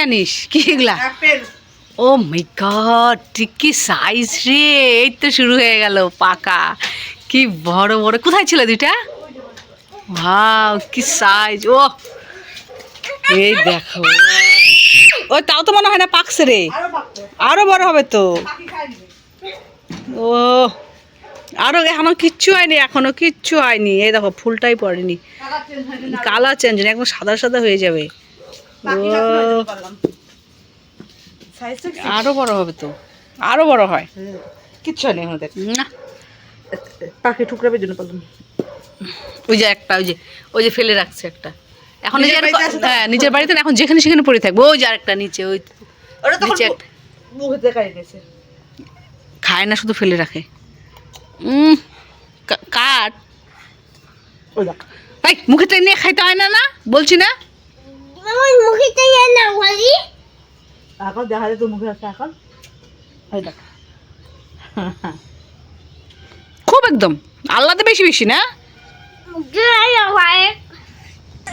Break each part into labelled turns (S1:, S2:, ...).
S1: জানিস কি এগুলা? ও মাই গড, ঠিক কি সাইজ রে! এই তো শুরু হয়ে গেল পাকা। কি বড় বড়! কোথায় ছিল দুইটা? ওয়াও, কি সাইজ! ও এই দেখো, ও তাও তো মনে হয় না পাকছে রে, আরো বড় হবে তো। ও আরো এখনো কিচ্ছু হয়নি, এখনো কিচ্ছু হয়নি। এই দেখো ফুলটাই পড়েনি, কালার চেঞ্জ নেই, একদম সাদা সাদা হয়ে যাবে। ও আরো বড় হবে তো, আরো বড় হয়।
S2: কিচ্ছু হয়নি এখন, দেখ
S1: না
S2: পাখি ঠুকরাবের জন্য পারলাম।
S1: ওই যে একটা, ওই যে ফেলে রাখছে একটা, এখন হ্যাঁ নিজের বাড়িতে না, এখন যেখানে সেখানে পড়ে থাকবে। ওই যে আরেকটা নিচে, ওই নিচে একটা
S2: মুখে খাই গেছে,
S1: খায় না, শুধু ফেলে রাখে। কাঠ
S2: ওই দেখ
S1: ভাই, মুখে টেনে নিয়ে খাইতে হয় না, না বলছি না?
S3: মুখে টেনে না বলি,
S2: এখন দেখা যায় তোর মুখে আছে এখন। ওই দেখ
S1: খুব একদম আল্লাহতে বেশি বেশি না,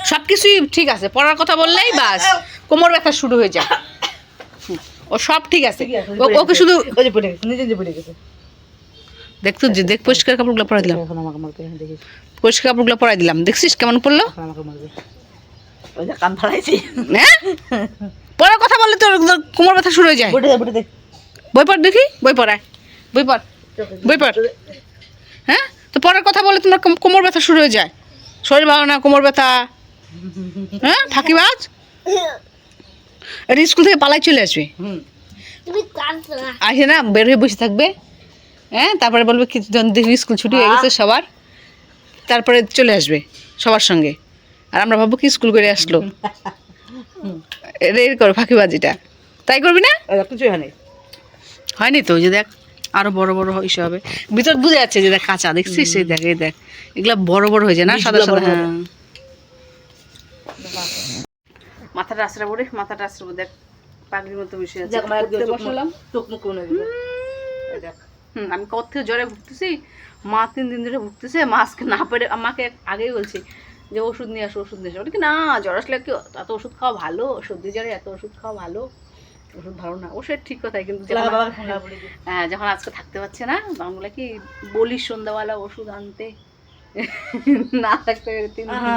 S1: সব কিছুই ঠিক আছে। পড়ার কথা বললেই বাস কোমর ব্যথা শুরু হয়ে যায়। ও সব ঠিক আছে, ওকে শুধু
S2: ওই যে পড়ে গেছে, নিজে নিজে পড়ে গেছে।
S1: দেখতো যে, দেখ পরিষ্কার কাপড়গুলো পরাই দিলাম,
S2: এখন আমাকে মারবে, দেখিস
S1: পরিষ্কার কাপড়গুলো পরাই দিলাম, দেখছিস কেমন পড়লো?
S2: এখন আমাকে মারবে। ওই যে কান ফাড়াইছি,
S1: হ্যাঁ পড়ার কথা বললে তোর কোমর ব্যথা শুরু হয়ে যায়।
S2: বটে দে বটে দে,
S1: বই পড় দেখি, বই পড়ায়, বই পড়, বই পড়। হ্যাঁ তো পড়ার কথা বলে তোমার কোমর ব্যথা শুরু হয়ে যায়, শরীর ভালো না, কোমর ব্যথা। হ্যাঁ ফাঁকিবাজ, এটা স্কুল থেকে পালাই চলে আসবে, আসে না বের হয়ে বসে থাকবে। হ্যাঁ তারপরে বলবে কি দেখি স্কুল ছুটি হয়ে গেছে সবার, তারপরে চলে আসবে সবার সঙ্গে, আর আমরা ভাববো কি স্কুল করে আসলো। এটা এর করো ফাঁকিবাজিটা, তাই করবি না?
S2: কিছুই হয়নি,
S1: হয়নি তো, যে দেখ আরো বড় বড় হিসেবে হবে, ভিতর বুঝে যাচ্ছে যে দেখ কাঁচা, দেখছিস? এই দেখ, এই দেখ এগুলা বড় বড় হয়ে যায় না, সাদা সাদা। হ্যাঁ মাথাটা আশ্রা পড়ে, মাথাটা আশ্রা পড়ে, দেখ পাগড়ির মতো বসে আছে। বসালাম
S2: চোখ মুখ কোনে দেখ।
S1: আমি কত থেকে জ্বরে ভুগতেছি, মা 3 দিন ধরে ভুগতেছে, মা আজকে না পেরে আমাকে আগেই বলছে যে ওষুধ নিয়ে আসো, ওষুধ নিয়ে আসো। কি না, জ্বর আসলে কি এত ওষুধ খাওয়া ভালো? সর্দি জ্বরে এত ওষুধ খাওয়া ভালো? ওষুধ ভালো না, ওষুধ ঠিক কথাই, কিন্তু হ্যাঁ যখন আজকে থাকতে পারছে না, তখন বলে কি বলিস সন্ধ্যাবেলা ওষুধ আনতে, না থাকতে পেরে 3 দিন।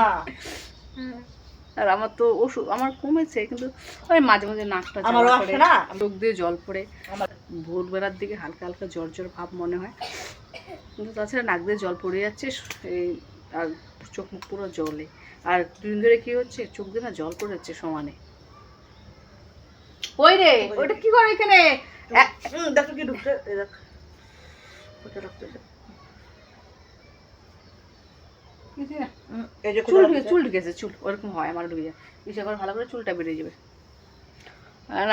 S1: আর আমার তো ওষুধ আমার কমেছে, কিন্তু ওই মাঝে মাঝে নাকটা জ্বালা করে, চোখ দিয়ে জল পড়ে, ভোরবেলার দিকে হালকা হালকা জ্বর জ্বর ভাব মনে হয়, কিন্তু তাছাড়া নাক দিয়ে জল পড়ে যাচ্ছে, এই আর চোখ মুখ পুরো জলে। আর 2 দিন ধরে কি হচ্ছে, চোখ দিয়ে না জল পড়ে যাচ্ছে সমানে। ওই রে ওইটা কি করে এখানে?
S2: দেখো কি ঢুকছে, দেখ ওটা ঢুকছে,
S1: চুল ঢুকেছে, চুল ওরকম হয়, আমার ঢুকে যায়, ইচ্ছা করে ভালো করে চুলটা বেরিয়ে যাবে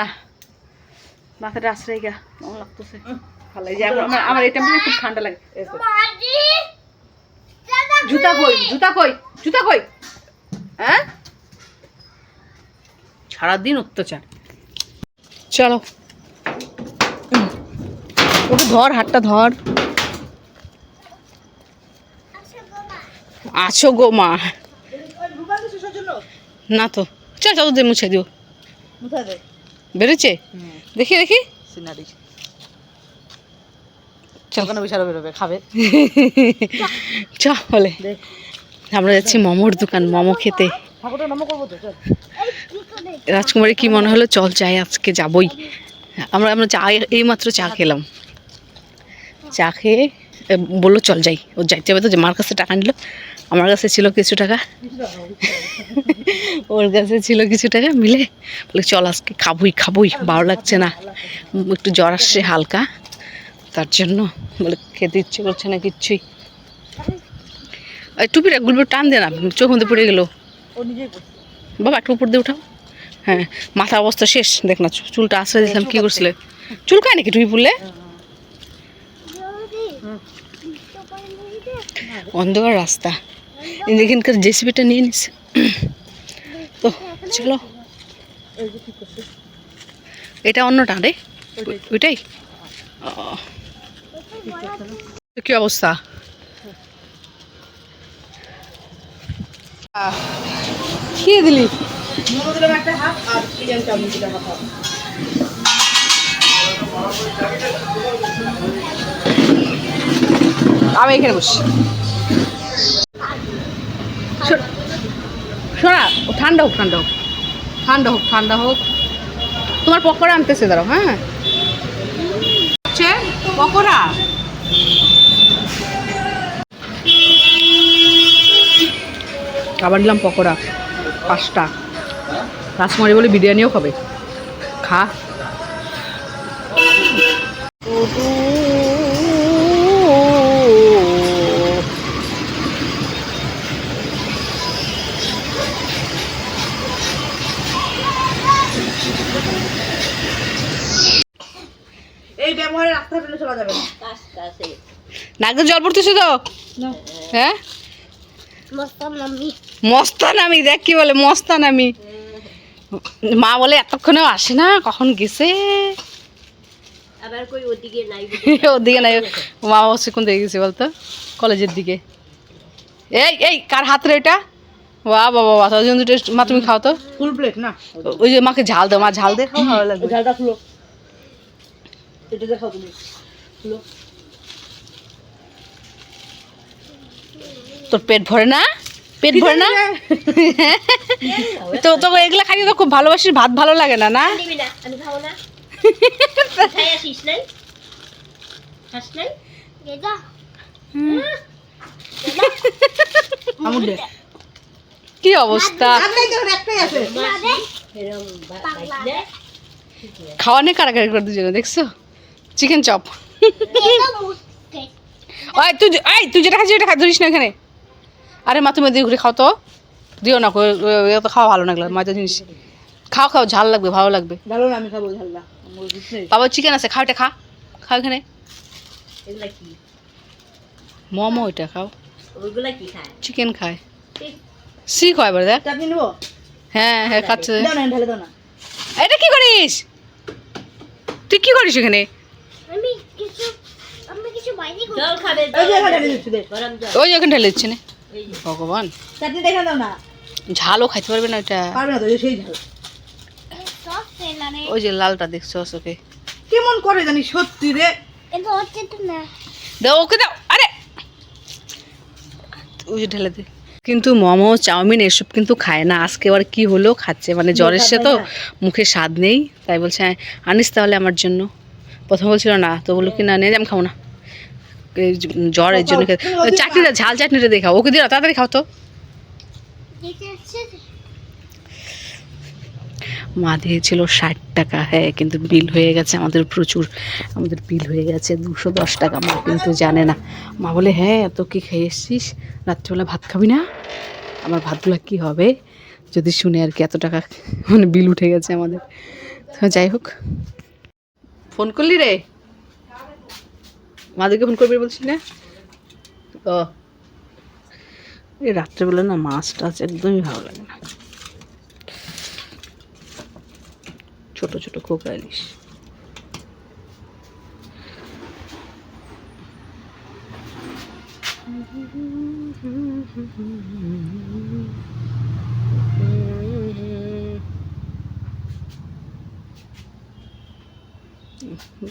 S1: না। মাথাটা আশ্রয় গা কেমন লাগতেছে, ভালো লাগে। আমার এটা খুব ঠান্ডা লাগে। জুতা কই, জুতা কই, জুতা কই? হ্যাঁ সারাদিন অত্যাচার। চলো ওকে ধর, হাতটা ধর। আছো গো মা, না তো চল চল দিয়ে মুছে দিও। বেরোচ্ছে দেখি দেখি,
S2: চল কেন বিশাল বেরোবে, খাবে
S1: চ বলে। আমরা যাচ্ছি মোমোর দোকান, মোমো খেতে। রাজকুমারী কি মনে হলো, চল চাই আজকে যাবই। আমরা চা এইমাত্র চা খেলাম, চা খেয়ে বললো চল যাই। ও যাইতে হবে তো, যে মার কাছে টাকা নিল, আমার কাছে ছিল কিছু টাকা, ওর কাছে ছিল কিছু টাকা, মিলে বলে চল আজকে খাবই খাবই, ভালো লাগছে না, একটু জ্বর আসছে হালকা, তার জন্য বলে খেতে ইচ্ছে করছে না কিচ্ছুই। টুপিটা গুলবে টান দে না, চোখ মধ্যে পড়ে গেল বাবা, একটু উপর দিয়ে উঠাও। হ্যাঁ মাথা অবস্থা শেষ, দেখ না চুলটা আশ্রয় দিয়েছিলাম, কী করছিলে? চুল খায় নাকি টুপি পড়লে? অন্ধকার রাস্তা, এখানকার জেসিবিটা নিয়ে নিস তো, চলো। এটা অন্যটা রে, ওইটাই। কি অবস্থা? খেয়ে দিলি
S2: মোমো দিলাম একটা হাফ আর চিকেন চাউমিন দিলাম হাফ।
S1: আমি এখানে বসি। শোনা, ঠান্ডা হোক ঠান্ডা হোক ঠান্ডা হোক ঠান্ডা হোক। তোমার পকোড়া আনতেছে, দাঁড়াও। হ্যাঁ, হচ্ছে পকোড়া। আবার নিলাম পকোড়া 5টা। রাজকুমারী বলে বিরিয়ানিও খাবে, খা।
S2: এই ব্যবহারে রাস্তা ফেলে চলা যাবে না।
S1: নাক জল পড়তেছে তো। হ্যাঁ, মস্তানামি। দেখ কি বলে, মস্তানামি। মা বলে এতক্ষণেও আসে না, কখন গেছে। ওদিকে নাই। মা অবশ্যই কোন দিকে গেছে বলতো? কলেজের দিকে। এই কার হাত রে এটা? বাহ বাবা বাবা, মা তুমি খাও তো।
S2: ফুল প্লেট না,
S1: ওই যে মাকে ঝাল দাও, মা ঝাল দিয়ে খাও, ভালো লাগবে।
S2: ঝালটা খুলো, এটা দেখাও তুমি, খুলো।
S1: তোর পেট ভরে না? পেট ভরে না? তো তো এগুলা খাইতে তো খুব ভালোবাসিস, ভাত ভালো লাগে না? না,
S3: আমি খাবো না। খাই আসিস নাই? খাস নাই? গেদা।
S2: আমুল দে।
S1: কি অবস্থা!
S2: একটাই আছে।
S1: খাওয়া নিয়ে কারাকারি করে দুজনে, দেখছো? Chicken chop. ওই তুই যেটা খাচ্ছিস ওটা ধরিস না এখানে। আরে মা, তুমি দিয়ে ঘুরে খাও তো। দিও না, তো খাওয়া ভালো না, ময়দা জিনিস। খাও খাও, ঝাল লাগবে, ভালো লাগবে।
S2: ভালো না, আমি খাবো ঝালটা।
S1: বাবা চিকেন আছে, খাও এটা, খাও এখানে। মোমো এটা খাও। চিকেন খায়, শিখ হয় এবার। দেখ,
S2: চাটনি নেবো?
S1: হ্যাঁ হ্যাঁ খাচ্ছে।
S2: দাও না, ঢেলে দাও না।
S1: এটা কি করিস তুই? কি করিস এখানে?
S3: আমি কিছু বাইরে জল খাবে।
S2: এই যে এখানে ঢেলে দিচ্ছি, দে।
S1: ওই যে ওখানে ঢেলে দিচ্ছে না। ভগবান,
S2: চাটনি দেখা দাও না।
S1: ঝালও খাইতে পারবে না এটা।
S2: পারবে না তো, এই সেই ঝাল।
S3: সস তেলানে
S1: ওই যে লালটা দেখছো ওকে।
S2: কেমন করে জানি সত্যি রে।
S3: এটা হচ্ছে তো না।
S1: দাও ওকে, দাও। আরে ওই যে ঢেলে দে। কিন্তু মোমো চাউমিন এসব কিন্তু খায় না। আজকে আবার কি হলো, খাচ্ছে। মানে জ্বর এসছে তো, মুখে স্বাদ নেই, তাই বলছে আনিস তাহলে আমার জন্য। প্রথম বলছিল না, তো বললো কি না, নিয়ে আমি খাবো না, জ্বরের জন্য। চাটনিটা, ঝাল চাটনিটা দেখাও ওকে, দিও তাড়াতাড়ি খাও তো। মা দিয়েছিল 60 টাকা। হ্যাঁ, কিন্তু বিল হয়ে গেছে আমাদের প্রচুর। আমাদের বিল হয়ে গেছে 210 টাকা। মা কিন্তু জানে না। মা বলে হ্যাঁ, এত কি খেয়ে এসছিস, রাত্রিবেলা ভাত খাবি না? আমার ভাতগুলো কি হবে যদি শুনে আর কি, এত টাকা মানে বিল উঠে গেছে আমাদের। যাই হোক, ফোন করলি রে? মাদেরকে ফোন করবি বলছিস না? ও, এই রাত্রেবেলা না মাছ টাছ একদমই ভালো লাগে না। ছোট ছোট কোকা ইলিশ।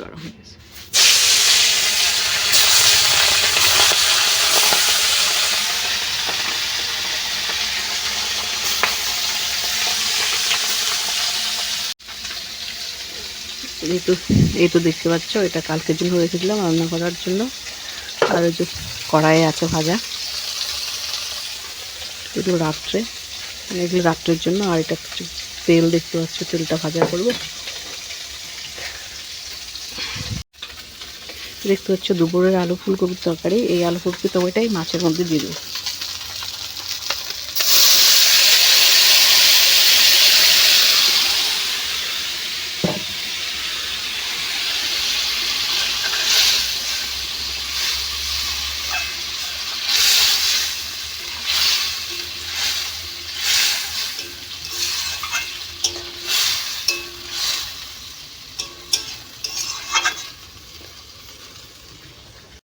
S1: গরম হয়ে গেছে। এই তো দেখতে পাচ্ছ, এটা কালকের জন্য রেখেছিলাম রান্না করার জন্য। আর ওই যে কড়াইয়ে আছে ভাজা, এগুলো রাত্রে, মানে এগুলো রাত্রের জন্য। আর এটা কিছু তেল দেখতে পাচ্ছ, তেলটা ভাজা করবো। দেখতে পাচ্ছ দুপুরের আলু ফুলকপির তরকারি। এই আলু ফুলকপির তরকারিটাই মাছের মধ্যে দিয়ে দেবো।